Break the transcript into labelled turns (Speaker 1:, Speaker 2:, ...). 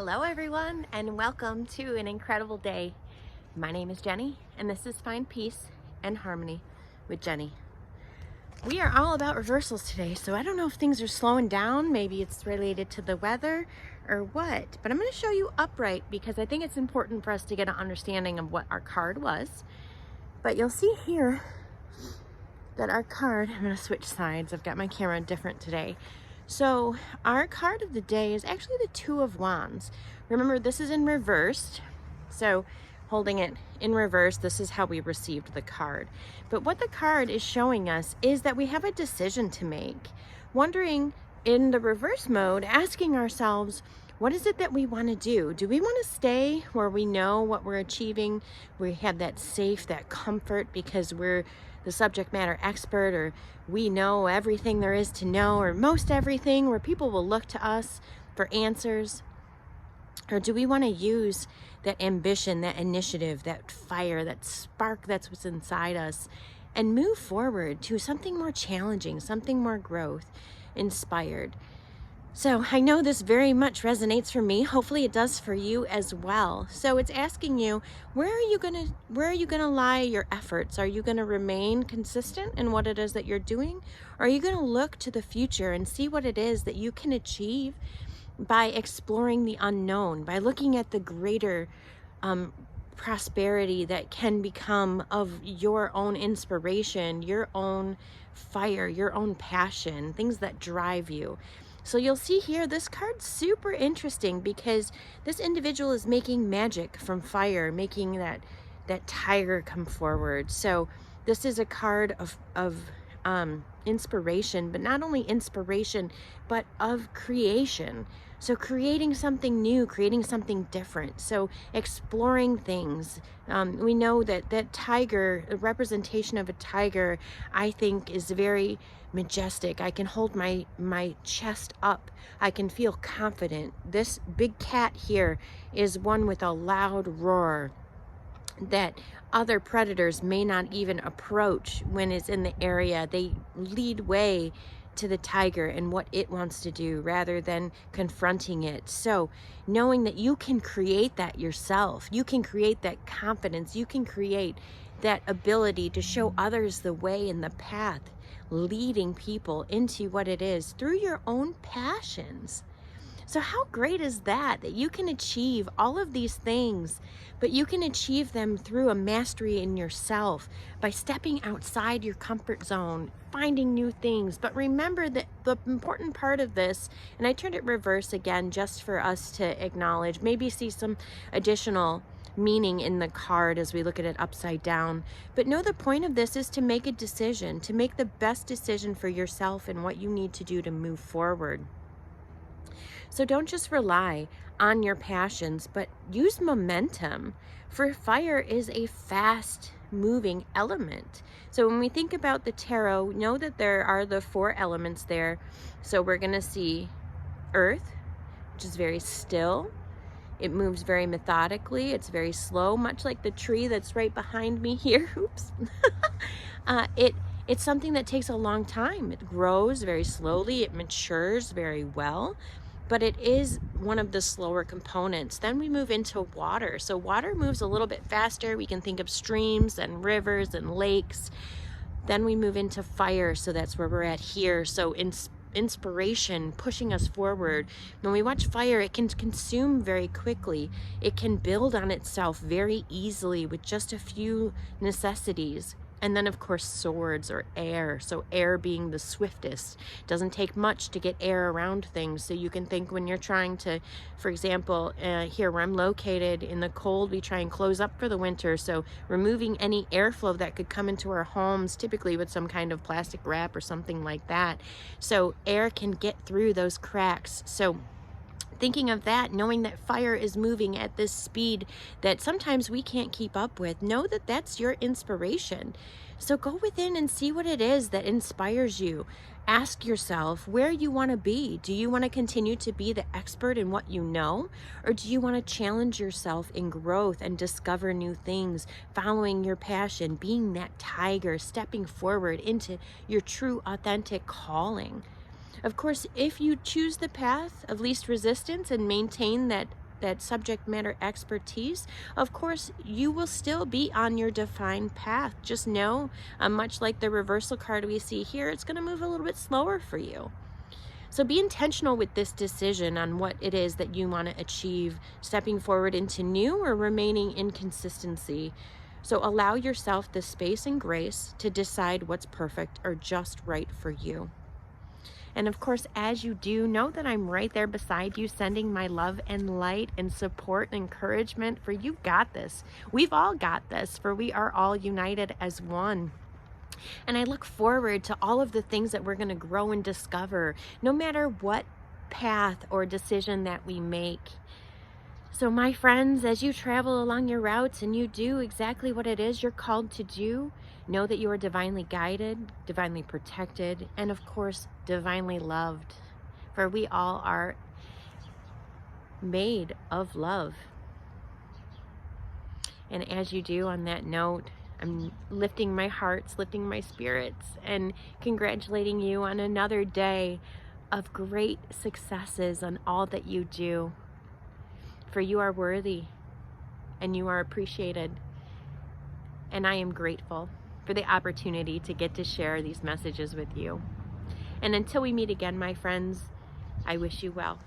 Speaker 1: Hello everyone and welcome to an incredible day. My name is Jenny and this is Find Peace and Harmony with Jenny. We are all about reversals today, so I don't know if things are slowing down. Maybe it's related to the weather or what, but I'm going to show you upright because I think it's important for us to get an understanding of what our card was. But you'll see here that our card, I'm going to switch sides. I've got my camera different today. So our card of the day is actually the Two of Wands. Remember, this is in reversed. So holding it in reverse, this is how we received the card. But what the card is showing us is that we have a decision to make. Wondering in the reverse mode, asking ourselves, what is it that we want to do? Do we want to stay where we know what we're achieving? We have that safe, that comfort because we're the subject matter expert, or we know everything there is to know, or most everything, where people will look to us for answers? Or do we want to use that ambition, that initiative, that fire, that spark that's what's inside us and move forward to something more challenging, something more growth inspired? So I know this very much resonates for me. Hopefully it does for you as well. So it's asking you, where are you gonna lie your efforts? Are you gonna remain consistent in what it is that you're doing? Or are you gonna look to the future and see what it is that you can achieve by exploring the unknown, by looking at the greater prosperity that can become of your own inspiration, your own fire, your own passion, things that drive you? So you'll see here, this card's super interesting because this individual is making magic from fire, making that tiger come forward. So this is a card of inspiration, but not only inspiration, but of creation. So creating something new, creating something different. So exploring things. We know that tiger, the representation of a tiger, I think is very majestic. I can hold my chest up. I can feel confident. This big cat here is one with a loud roar that other predators may not even approach when it's in the area. They lead way to the tiger and what it wants to do rather than confronting it. So knowing that you can create that yourself, you can create that confidence, you can create that ability to show others the way and the path, leading people into what it is through your own passions. So how great is that you can achieve all of these things, but you can achieve them through a mastery in yourself by stepping outside your comfort zone, finding new things. But remember that the important part of this, and I turned it reverse again just for us to acknowledge, maybe see some additional meaning in the card as we look at it upside down. But know the point of this is to make a decision, to make the best decision for yourself and what you need to do to move forward. So don't just rely on your passions, but use momentum. For fire is a fast moving element. So when we think about the tarot, know that there are the 4 elements there. So we're going to see earth, which is very still. It moves very methodically. It's very slow, much like the tree that's right behind me here. Oops. It's something that takes a long time. It grows very slowly. It matures very well. But it is one of the slower components. Then we move into water. So water moves a little bit faster. We can think of streams and rivers and lakes. Then we move into fire. So that's where we're at here. So inspiration pushing us forward. When we watch fire, it can consume very quickly. It can build on itself very easily with just a few necessities. And then, of course, swords or air. So air being the swiftest. Doesn't take much to get air around things. So you can think when you're trying to, for example, here where I'm located in the cold, we try and close up for the winter. So removing any airflow that could come into our homes, typically with some kind of plastic wrap or something like that. So air can get through those cracks. So thinking of that, knowing that fire is moving at this speed that sometimes we can't keep up with, know that that's your inspiration. So go within and see what it is that inspires you. Ask yourself where you want to be. Do you want to continue to be the expert in what you know? Or do you want to challenge yourself in growth and discover new things, following your passion, being that tiger, stepping forward into your true, authentic calling? Of course, if you choose the path of least resistance and maintain that that subject matter expertise, of course, you will still be on your defined path. Just know, much like the reversal card we see here, it's going to move a little bit slower for you. So be intentional with this decision on what it is that you want to achieve, stepping forward into new or remaining in consistency. So allow yourself the space and grace to decide what's perfect or just right for you. And of course, as you do, know that I'm right there beside you, sending my love and light and support and encouragement, for you've got this. We've all got this, for we are all united as one. And I look forward to all of the things that we're going to grow and discover, no matter what path or decision that we make. So my friends, as you travel along your routes and you do exactly what it is you're called to do, know that you are divinely guided, divinely protected, and of course, divinely loved. For we all are made of love. And as you do, on that note, I'm lifting my hearts, lifting my spirits, and congratulating you on another day of great successes on all that you do. For you are worthy and you are appreciated. And I am grateful for the opportunity to get to share these messages with you. And until we meet again, my friends, I wish you well.